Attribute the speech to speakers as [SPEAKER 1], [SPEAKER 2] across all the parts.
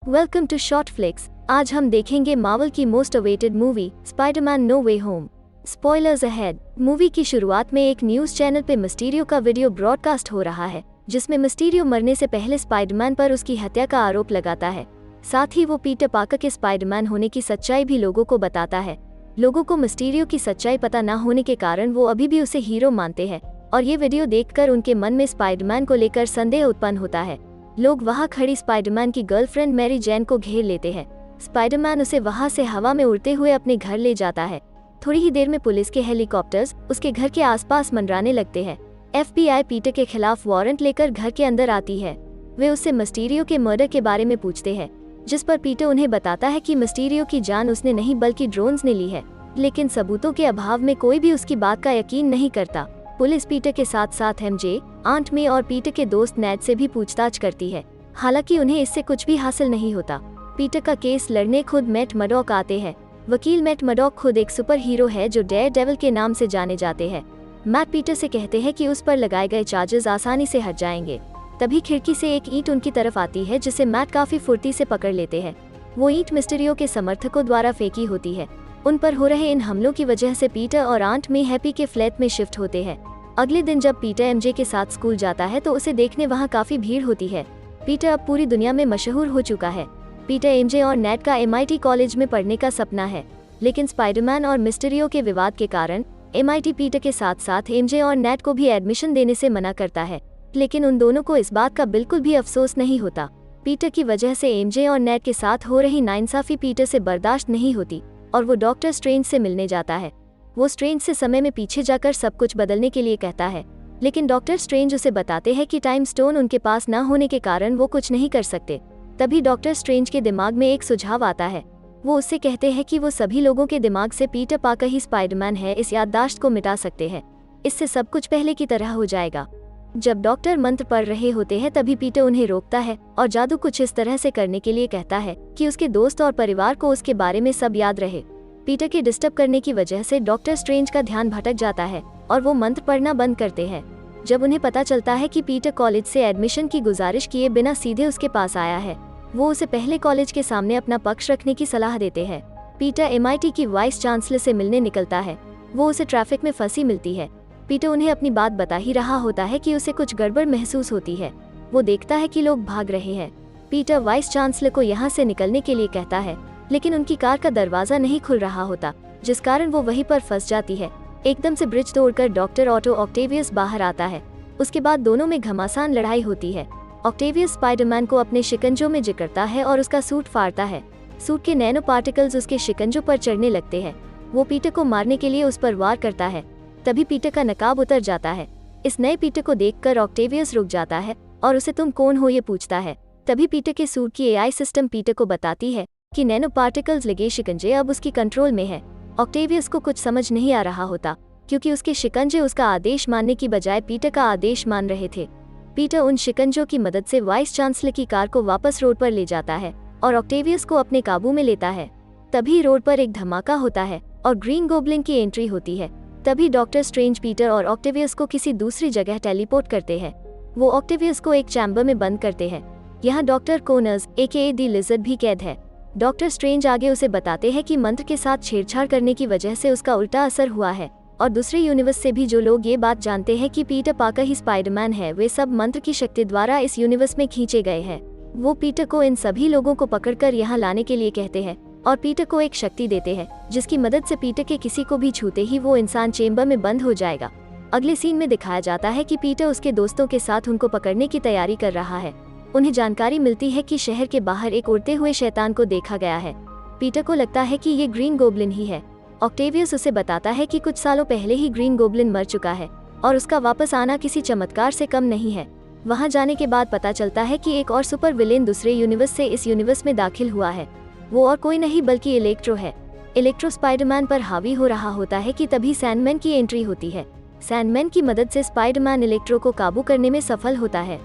[SPEAKER 1] Welcome to short flix. आज हम देखेंगे मार्वल की most awaited movie Spiderman no way home. Spoilers ahead. Movie की शुरुआत में एक न्यूज चैनल पे मिस्टीरियो का वीडियो ब्रॉडकास्ट हो रहा है, जिसमें मिस्टीरियो मरने से पहले स्पाइडरमैन पर उसकी हत्या का आरोप लगाता है। साथ ही वो पीटर पार्कर के स्पाइडरमैन होने की सच्चाई भी लोगों को बताता है। लोगों को मिस्टीरियो की सच्चाई पता न होने के कारण वो अभी भी उसे हीरो मानते हैं, और ये वीडियो देखकर उनके मन में स्पाइडरमैन को लेकर संदेह उत्पन्न होता है। लोग वहां खड़ी स्पाइडरमैन की गर्लफ्रेंड मैरी जेन को घेर लेते हैं। स्पाइडरमैन उसे वहां से हवा में उड़ते हुए अपने घर ले जाता है। थोड़ी ही देर में पुलिस के हेलीकॉप्टर्स उसके घर के आसपास मंडराने लगते हैं। FBI पीटर के खिलाफ वारंट लेकर घर के अंदर आती है। वे उससे मिस्टीरियो के मर्डर के बारे में पूछते हैं, जिस पर पीटर उन्हें बताता है कि मिस्टीरियो की जान उसने नहीं बल्कि ड्रोन्स ने ली है, लेकिन सबूतों के अभाव में कोई भी उसकी बात का यकीन नहीं करता। पुलिस पीटर के साथ साथ MJ, आंट मे और पीटर के दोस्त नेड से भी पूछताछ करती है, हालांकि उन्हें इससे कुछ भी हासिल नहीं होता। पीटर का केस लड़ने खुद मैट मर्डॉक आते हैं। वकील मैट मर्डॉक खुद एक सुपर हीरो है जो डेयर डेविल के नाम से जाने जाते हैं। मैट पीटर से कहते हैं कि उस पर लगाए गए चार्जेस आसानी से हट जाएंगे। तभी खिड़की से एक ईंट उनकी तरफ आती है, जिसे मैट काफी फुर्ती से पकड़ लेते हैं। वो ईंट मिस्टीरियो के समर्थकों द्वारा फेंकी होती है। उन पर हो रहे इन हमलों की वजह से पीटर और आंट मे हैप्पी के फ्लैट में शिफ्ट होते हैं। अगले दिन जब पीटर MJ के साथ स्कूल जाता है तो उसे देखने वहाँ काफी भीड़ होती है। पीटर अब पूरी दुनिया में मशहूर हो चुका है। पीटर MJ और नेड का MIT कॉलेज में पढ़ने का सपना है, लेकिन स्पाइडरमैन और मिस्टीरियो के विवाद के कारण MIT पीटर के साथ साथ MJ और नेड को भी एडमिशन देने से मना करता है। लेकिन उन दोनों को इस बात का बिल्कुल भी अफसोस नहीं होता। पीटर की वजह से MJ और नेड के साथ हो रही नाइंसाफी पीटर से बर्दाश्त नहीं होती और वो डॉक्टर स्ट्रेंज से मिलने जाता है। वो स्ट्रेंज से समय में पीछे जाकर सब कुछ बदलने के लिए कहता है, लेकिन डॉक्टर स्ट्रेंज उसे बताते हैं कि टाइम स्टोन उनके पास न होने के कारण वो कुछ नहीं कर सकते। तभी डॉक्टर स्ट्रेंज के दिमाग में एक सुझाव आता है। वो उससे कहते हैं कि वो सभी लोगों के दिमाग से पीटर पार्कर ही स्पाइडरमैन है इस याददाश्त को मिटा सकते हैं। इससे सब कुछ पहले की तरह हो जाएगा। जब डॉक्टर मंत्र पढ़ रहे होते हैं तभी पीटर उन्हें रोकता है और जादू कुछ इस तरह से करने के लिए कहता है कि उसके दोस्त और परिवार को उसके बारे में सब याद रहे। पीटर के डिस्टर्ब करने की वजह से डॉक्टर स्ट्रेंज का ध्यान भटक जाता है और वो मंत्र पढ़ना बंद करते हैं। जब उन्हें पता चलता है कि पीटर कॉलेज से एडमिशन की गुजारिश किए बिना सीधे उसके पास आया है, वो उसे पहले कॉलेज के सामने अपना पक्ष रखने की सलाह देते हैं। पीटर MIT की वाइस चांसलर से मिलने निकलता है। वो उसे ट्रैफिक में फंसी मिलती है। पीटर उन्हें अपनी बात बता ही रहा होता है कि उसे कुछ गड़बड़ महसूस होती है। वो देखता है कि लोग भाग रहे हैं। पीटर वाइस चांसलर को यहाँ से निकलने के लिए कहता है, लेकिन उनकी कार का दरवाजा नहीं खुल रहा होता, जिस कारण वो वहीं पर फंस जाती है। एकदम से ब्रिज तोड़कर डॉक्टर ऑटो ऑक्टेवियस बाहर आता है। उसके बाद दोनों में घमासान लड़ाई होती है। ऑक्टेवियस स्पाइडरमैन को अपने शिकंजों में जकड़ता है और उसका सूट फाड़ता है। सूट के नैनो पार्टिकल्स उसके शिकंजों पर चढ़ने लगते हैं। वो पीटर को मारने के लिए उस पर वार करता है। तभी पीटर का नकाब उतर जाता है। इस नए पीटर को देखकर ऑक्टेवियस रुक जाता है और उसे तुम कौन हो ये पूछता है। तभी पीटर के सूट की AI सिस्टम पीटर को बताती है कि नैनो पार्टिकल्स लगे शिकंजे अब उसकी कंट्रोल में है। ऑक्टेवियस को कुछ समझ नहीं आ रहा होता, क्योंकि उसके शिकंजे उसका आदेश मानने की बजाय पीटर का आदेश मान रहे थे। पीटर उन शिकंजों की मदद से वाइस चांसलर की कार को वापस रोड पर ले जाता है और ऑक्टेवियस को अपने काबू में लेता है। तभी रोड पर एक धमाका होता है और ग्रीन गोब्लिन की एंट्री होती है। तभी डॉक्टर स्ट्रेंज पीटर और ऑक्टेवियस को किसी दूसरी जगह टेलीपोर्ट करते हैं। वो ऑक्टेवियस को एक चैम्बर में बंद करते हैं। यहाँ डॉक्टर कोनर्स AKA द लिजर्ड भी कैद है। डॉक्टर स्ट्रेंज आगे उसे बताते हैं कि मंत्र के साथ छेड़छाड़ करने की वजह से उसका उल्टा असर हुआ है, और दूसरे यूनिवर्स से भी जो लोग ये बात जानते हैं कि पीटर पार्कर ही स्पाइडरमैन है, वे सब मंत्र की शक्ति द्वारा इस यूनिवर्स में खींचे गए हैं। वो पीटर को इन सभी लोगों को पकड़कर यहाँ लाने के लिए कहते हैं और पीटर को एक शक्ति देते हैं, जिसकी मदद से पीटर के किसी को भी छूते ही वो इंसान चेम्बर में बंद हो जाएगा। अगले सीन में दिखाया जाता है कि पीटर उसके दोस्तों के साथ उनको पकड़ने की तैयारी कर रहा है। उन्हें जानकारी मिलती है कि शहर के बाहर एक उड़ते हुए शैतान को देखा गया है। पीटर को लगता है कि ये ग्रीन गोब्लिन ही है। ऑक्टेवियस उसे बताता है कि कुछ सालों पहले ही ग्रीन गोब्लिन मर चुका है और उसका वापस आना किसी चमत्कार से कम नहीं है। वहां जाने के बाद पता चलता है कि एक और सुपर विलेन दूसरे यूनिवर्स से इस यूनिवर्स में दाखिल हुआ है। वो और कोई नहीं बल्कि इलेक्ट्रो है। इलेक्ट्रो स्पाइडरमैन पर हावी हो रहा होता है कि तभी सैंडमैन की एंट्री होती है। सैंडमैन की मदद से स्पाइडरमैन इलेक्ट्रो को काबू करने में सफल होता है।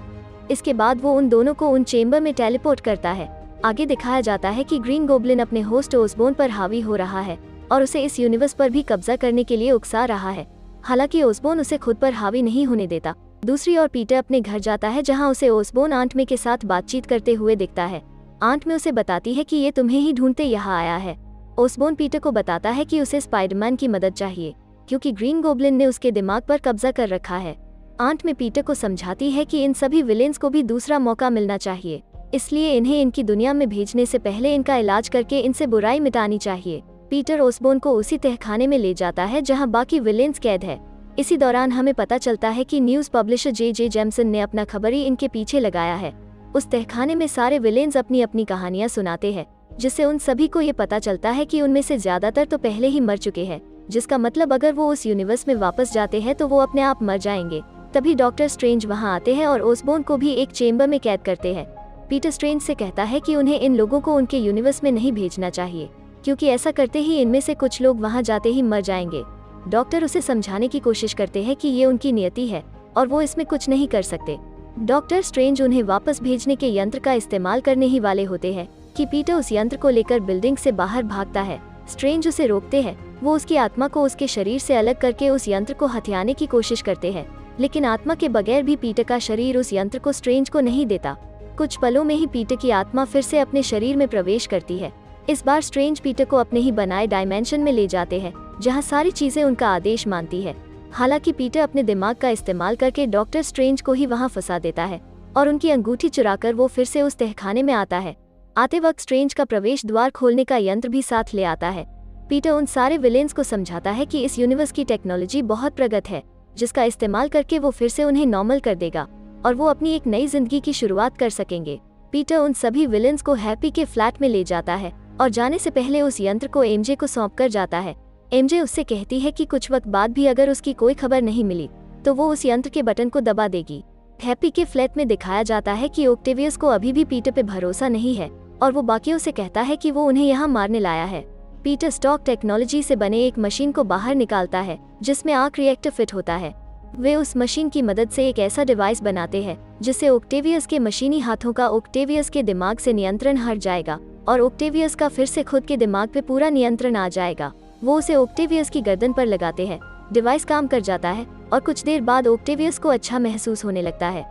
[SPEAKER 1] इसके बाद वो उन दोनों को उन चेम्बर में टेलीपोर्ट करता है। आगे दिखाया जाता है कि ग्रीन गोब्लिन अपने होस्ट ओसबोर्न पर हावी हो रहा है और उसे इस यूनिवर्स पर भी कब्जा करने के लिए उकसा रहा है। हालांकि ओसबोर्न उसे खुद पर हावी नहीं होने देता। दूसरी ओर पीटर अपने घर जाता है, जहां उसे ओसबोर्न आंट मे के साथ बातचीत करते हुए दिखता है। आंट में उसे बताती है कि ये तुम्हें ही ढूंढते यहाँ आया है। ओसबोर्न पीटर को बताता है कि उसे स्पाइडरमैन की मदद चाहिए क्योंकि ग्रीन गोब्लिन ने उसके दिमाग पर कब्जा कर रखा है। आंट में पीटर को समझाती है कि इन सभी विलेन्स को भी दूसरा मौका मिलना चाहिए, इसलिए इन्हें इनकी दुनिया में भेजने से पहले इनका इलाज करके इनसे बुराई मिटानी चाहिए। पीटर ओसबोर्न को उसी तहखाने में ले जाता है जहां बाकी विलेन्स कैद है। इसी दौरान हमें पता चलता है कि न्यूज़ पब्लिशर जे जेम्सन ने अपना खबरी इनके पीछे लगाया है। उस तहखाने में सारे विलेन्स अपनी अपनी कहानियां सुनाते हैं, जिससे उन सभी को ये पता चलता है कि उनमें से ज्यादातर तो पहले ही मर चुके हैं, जिसका मतलब अगर वो उस यूनिवर्स में वापस जाते हैं तो वो अपने आप मर जाएंगे। तभी डॉक्टर स्ट्रेंज वहां आते हैं और ओसबोर्न को भी एक चेम्बर में कैद करते हैं। पीटर स्ट्रेंज से कहता है कि उन्हें इन लोगों को उनके यूनिवर्स में नहीं भेजना चाहिए, क्योंकि ऐसा करते ही इनमें से कुछ लोग वहां जाते ही मर जाएंगे। डॉक्टर उसे समझाने की कोशिश करते हैं कि ये उनकी नियति है और वो इसमें कुछ नहीं कर सकते। डॉक्टर स्ट्रेंज उन्हें वापस भेजने के यंत्र का इस्तेमाल करने ही वाले होते हैं कि पीटर उस यंत्र को लेकर बिल्डिंग से बाहर भागता है। स्ट्रेंज उसे रोकते हैं। वो उसकी आत्मा को उसके शरीर से अलग करके उस यंत्र को हथियाने की कोशिश करते हैं, लेकिन आत्मा के बगैर भी पीटर का शरीर उस यंत्र को स्ट्रेंज को नहीं देता। कुछ पलों में ही पीटर की आत्मा फिर से अपने शरीर में प्रवेश करती है। इस बार स्ट्रेंज पीटर को अपने ही बनाए डायमेंशन में ले जाते हैं, जहां सारी चीजें उनका आदेश मानती है। हालांकि पीटर अपने दिमाग का इस्तेमाल करके डॉक्टर स्ट्रेंज को ही वहां फंसा देता है और उनकी अंगूठी चुराकर वो फिर से उस तहखाने में आता है। आते वक्त स्ट्रेंज का प्रवेश द्वार खोलने का यंत्र भी साथ ले आता है। पीटर उन सारे विलेन्स को समझाता है कि इस यूनिवर्स की टेक्नोलॉजी बहुत प्रगत है, जिसका इस्तेमाल करके वो फिर से उन्हें नॉर्मल कर देगा और वो अपनी एक नई जिंदगी की शुरुआत कर सकेंगे। पीटर उन सभी विलेन्स को हैप्पी के फ्लैट में ले जाता है और जाने से पहले उस यंत्र को एमजे को सौंप कर जाता है। एमजे उससे कहती है कि कुछ वक्त बाद भी अगर उसकी कोई खबर नहीं मिली तो वो उस यंत्र के बटन को दबा देगी। हैप्पी के फ्लैट में दिखाया जाता है कि ऑक्टेवियस को अभी भी पीटर पे भरोसा नहीं है और वो बाकियों से कहता है कि वो उन्हें यहाँ मारने लाया है। पीटर स्टॉक टेक्नोलॉजी से बने एक मशीन को बाहर निकालता है जिसमें आर्क रिएक्टर फिट होता है। वे उस मशीन की मदद से एक ऐसा डिवाइस बनाते हैं जिससे ऑक्टेवियस के मशीनी हाथों का ऑक्टेवियस के दिमाग से नियंत्रण हट जाएगा और ऑक्टेवियस का फिर से खुद के दिमाग पे पूरा नियंत्रण आ जाएगा। वो उसे ऑक्टेवियस की गर्दन पर लगाते हैं। डिवाइस काम कर जाता है और कुछ देर बाद ऑक्टेवियस को अच्छा महसूस होने लगता है।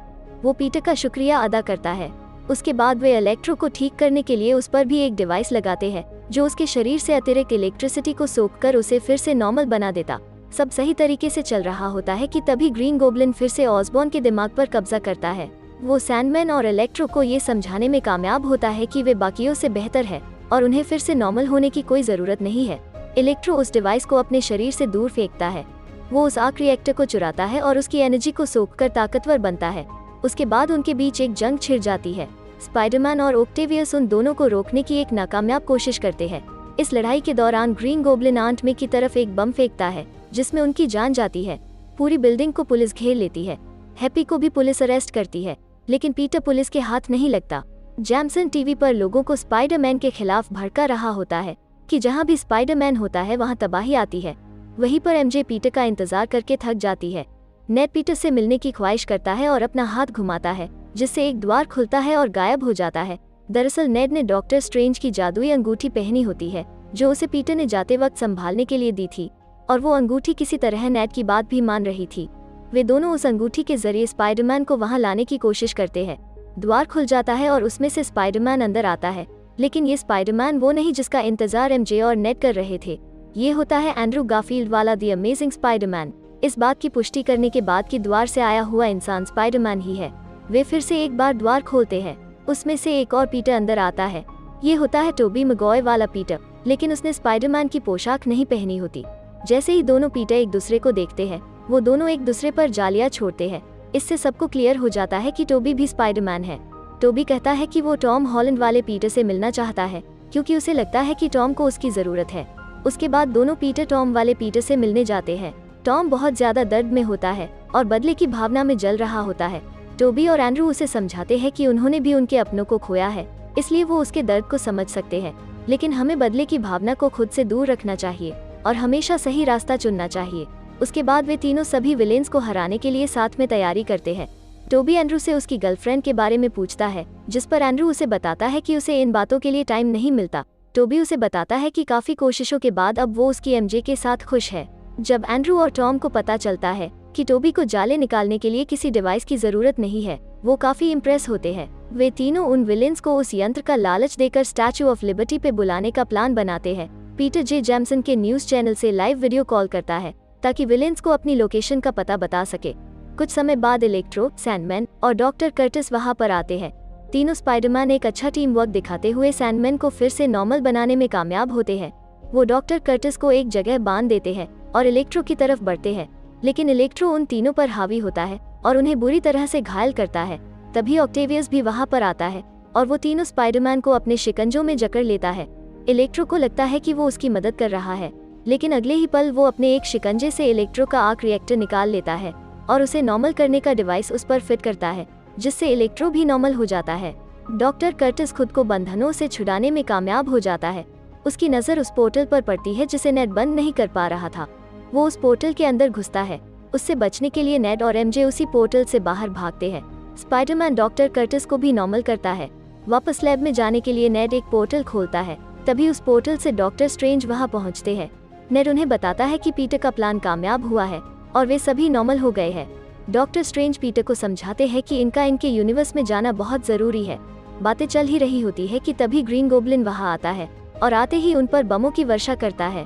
[SPEAKER 1] वो पीटर का शुक्रिया अदा करता है। उसके बाद वे इलेक्ट्रो को ठीक करने के लिए उस पर भी एक डिवाइस लगाते हैं जो उसके शरीर से अतिरिक्त इलेक्ट्रिसिटी को सोखकर उसे फिर से नॉर्मल बना देता। सब सही तरीके से चल रहा होता है कि तभी ग्रीन गोब्लिन फिर से ऑसबॉर्न के दिमाग पर कब्जा करता है। वो सैंडमैन और इलेक्ट्रो को ये समझाने में कामयाब होता है कि वे बाकियों से बेहतर है और उन्हें फिर से नॉर्मल होने की कोई जरूरत नहीं है। इलेक्ट्रो उस डिवाइस को अपने शरीर से दूर फेंकता है। वो उस आर्क रिएक्टर को चुराता है और उसकी एनर्जी को सोखकर ताकतवर बनता है। उसके बाद उनके बीच एक जंग छिड़ जाती है। स्पाइडरमैन और ऑक्टेवियस उन दोनों को रोकने की एक नाकामयाब कोशिश करते हैं। इस लड़ाई के दौरान ग्रीन गोब्लिन आंट मे की तरफ एक बम फेंकता है जिसमें उनकी जान जाती है। पूरी बिल्डिंग को पुलिस घेर लेती है। हैप्पी को भी पुलिस अरेस्ट करती है, लेकिन पीटर पुलिस के हाथ नहीं लगता। जैमसन टीवी पर लोगों को स्पाइडरमैन के खिलाफ भड़का रहा होता है कि जहां भी स्पाइडरमैन होता है वहां तबाही आती है। वहीं पर एमजे पीटर का इंतजार करके थक जाती है। नेड पीटर से मिलने की ख्वाहिश करता है और अपना हाथ घुमाता है जिससे एक द्वार खुलता है और गायब हो जाता है। दरअसल नेड ने डॉक्टर स्ट्रेंज की जादुई अंगूठी पहनी होती है जो उसे पीटर ने जाते वक्त संभालने के लिए दी थी और वो अंगूठी किसी तरह नेड की बात भी मान रही थी। वे दोनों उस अंगूठी के जरिए स्पाइडरमैन को वहां लाने की कोशिश करते हैं। द्वार खुल जाता है और उसमें से स्पाइडरमैन अंदर आता है, लेकिन ये स्पाइडरमैन वो नहीं जिसका इंतजार एमजे और नेड कर रहे थे। ये होता है एंड्रू गारफील्ड वाला द अमेजिंग स्पाइडरमैन। इस बात की पुष्टि करने के बाद कि द्वार से आया हुआ इंसान स्पाइडरमैन ही है, वे फिर से एक बार द्वार खोलते हैं। उसमें से एक और पीटर अंदर आता है। ये होता है टोबी मैगवायर वाला पीटर, लेकिन उसने स्पाइडरमैन की पोशाक नहीं पहनी होती। जैसे ही दोनों पीटर एक दूसरे को देखते हैं, वो दोनों एक दूसरे पर जालियां छोड़ते हैं। इससे सबको क्लियर हो जाता है कि टोबी भी स्पाइडरमैन है। टोबी कहता है कि वो टॉम हॉलैंड वाले पीटर से मिलना चाहता है क्योंकि उसे लगता है कि टॉम को उसकी जरूरत है। उसके बाद दोनों पीटर टॉम वाले पीटर से मिलने जाते हैं। टॉम बहुत ज्यादा दर्द में होता है और बदले की भावना में जल रहा होता है। टोबी और एंड्रू उसे समझाते हैं कि उन्होंने भी उनके अपनों को खोया है, इसलिए वो उसके दर्द को समझ सकते हैं, लेकिन हमें बदले की भावना को खुद से दूर रखना चाहिए और हमेशा सही रास्ता चुनना चाहिए। उसके बाद वे तीनों सभी विलेन्स को हराने के लिए साथ में तैयारी करते हैं। टोबी एंड्रू से उसकी गर्लफ्रेंड के बारे में पूछता है, जिस पर एंड्रू उसे बताता है कि उसे इन बातों के लिए टाइम नहीं मिलता। टोबी उसे बताता है कि काफी कोशिशों के बाद अब वो उसकी एमजे के साथ खुश है। जब एंड्रू और टॉम को पता चलता है कि टोबी को जाले निकालने के लिए किसी डिवाइस की जरूरत नहीं है। वो काफी इम्प्रेस होते हैं। वे तीनों उन विलेंस को उस यंत्र का लालच देकर स्टैचू ऑफ लिबर्टी पे बुलाने का प्लान बनाते हैं। पीटर जे जैमसन के न्यूज चैनल से लाइव वीडियो कॉल करता है ताकि विलेंस को अपनी लोकेशन का पता बता सके। कुछ समय बाद इलेक्ट्रो, सैंडमैन और डॉक्टर कर्टिस वहां पर आते हैं। तीनों स्पाइडरमैन एक अच्छा टीम वर्क दिखाते हुए सैंडमैन को फिर से नॉर्मल बनाने में कामयाब होते हैं। वो डॉक्टर कर्टिस को एक जगह बांध देते हैं और इलेक्ट्रो की तरफ बढ़ते हैं, लेकिन इलेक्ट्रो उन तीनों पर हावी होता है और उन्हें बुरी तरह से घायल करता है। तभी ऑक्टेवियस भी वहां पर आता है और वो तीनों स्पाइडरमैन को अपने शिकंजों में जकड़ लेता है। इलेक्ट्रो को लगता है कि वो उसकी मदद कर रहा है, लेकिन अगले ही पल वो अपने एक शिकंजे से इलेक्ट्रो का आर्क रिएक्टर निकाल लेता है और उसे नॉर्मल करने का डिवाइस उस पर फिट करता है, जिससे इलेक्ट्रो भी नॉर्मल हो जाता है। डॉक्टर कर्टिस खुद को बंधनों से छुड़ाने में कामयाब हो जाता है। उसकी नज़र उस पोर्टल पर पड़ती है जिसे नेड बंद नहीं कर पा रहा था। वो उस पोर्टल के अंदर घुसता है। उससे बचने के लिए नेड और एमजे उसी पोर्टल से बाहर भागते हैं। स्पाइडरमैन डॉक्टर कर्टिस को भी नॉर्मल करता है। वापस लैब में जाने के लिए नेड एक पोर्टल खोलता है। तभी उस पोर्टल से डॉक्टर स्ट्रेंज वहां पहुंचते हैं। नेड उन्हें बताता है कि पीटर का प्लान कामयाब हुआ है और वे सभी नॉर्मल हो गए हैं। डॉक्टर स्ट्रेंज पीटर को समझाते हैं कि इनके यूनिवर्स में जाना बहुत जरूरी है। बातें चल ही रही होती है कि तभी ग्रीन गोब्लिन वहां आता है और आते ही उन पर बमों की वर्षा करता है।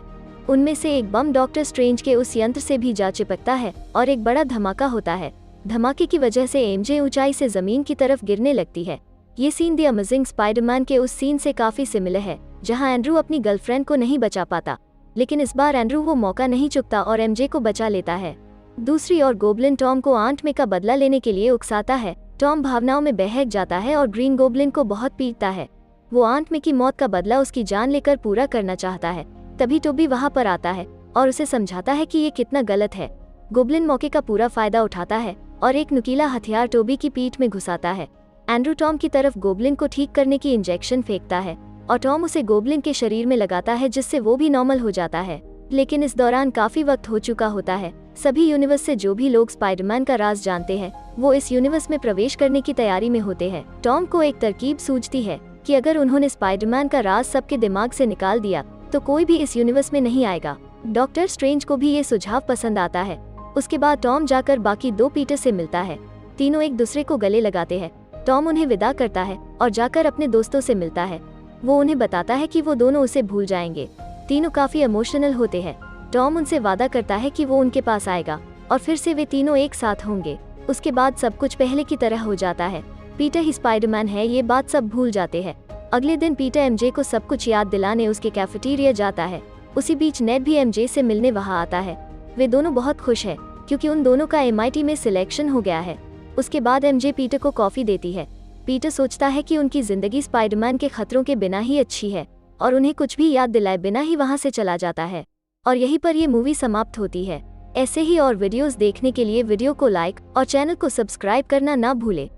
[SPEAKER 1] उनमें से एक बम डॉक्टर स्ट्रेंज के उस यंत्र से भी जा चिपकता है और एक बड़ा धमाका होता है। धमाके की वजह से एमजे ऊंचाई से जमीन की तरफ गिरने लगती है। ये सीन द अमेजिंग स्पाइडरमैन के उस सीन से काफी सिमिलर है जहां एंड्रू अपनी गर्लफ्रेंड को नहीं बचा पाता, लेकिन इस बार एंड्रू वो मौका नहीं चुकता और एमजे को बचा लेता है। दूसरी ओर गोब्लिन टॉम को आंट मे का बदला लेने के लिए उकसाता है। टॉम भावनाओं में बहक जाता है और ग्रीन गोब्लिन को बहुत पीटता है। वो आंट मे की मौत का बदला उसकी जान लेकर पूरा करना चाहता है। तभी टोबी वहां पर आता है और उसे समझाता है कि ये कितना गलत है। गोब्लिन मौके का पूरा फायदा उठाता है और एक नुकीला हथियार टोबी की पीठ में घुसाता है। एंड्रू टॉम की तरफ गोब्लिन को ठीक करने की इंजेक्शन फेंकता है और टॉम उसे गोब्लिन के शरीर में लगाता है, जिससे वो भी नॉर्मल हो जाता है। लेकिन इस दौरान काफी वक्त हो चुका होता है। सभी यूनिवर्स से जो भी लोग स्पाइडरमैन का राज जानते हैं वो इस यूनिवर्स में प्रवेश करने की तैयारी में होते हैं। टॉम को एक तरकीब सूझती है कि अगर उन्होंने स्पाइडरमैन का राज सबके दिमाग से निकाल दिया तो कोई भी इस यूनिवर्स में नहीं आएगा। डॉक्टर स्ट्रेंज को भी ये सुझाव पसंद आता है। उसके बाद टॉम जाकर बाकी दो पीटर से मिलता है। तीनों एक दूसरे को गले लगाते हैं। टॉम उन्हें विदा करता है और जाकर अपने दोस्तों से मिलता है। वो उन्हें बताता है कि वो दोनों उसे भूल जाएंगे। तीनों काफी इमोशनल होते हैं। टॉम उनसे वादा करता है कि वो उनके पास आएगा और फिर से वे तीनों एक साथ होंगे। उसके बाद सब कुछ पहले की तरह हो जाता है। पीटर ही स्पाइडरमैन है, ये बात सब भूल जाते हैं। अगले दिन पीटर एमजे को सब कुछ याद दिलाने उसके कैफेटेरिया जाता है। उसी बीच नेड भी एमजे से मिलने वहां आता है। वे दोनों बहुत खुश हैं क्योंकि उन दोनों का MIT में सिलेक्शन हो गया है। उसके बाद एमजे पीटर को कॉफी देती है। पीटर सोचता है कि उनकी जिंदगी स्पाइडरमैन के खतरों के बिना ही अच्छी है और उन्हें कुछ भी याद दिलाए बिना ही वहां से चला जाता है। और यहीं पर ये मूवी समाप्त होती है। ऐसे ही और वीडियोस देखने के लिए वीडियो को लाइक और चैनल को सब्सक्राइब करना ना भूले।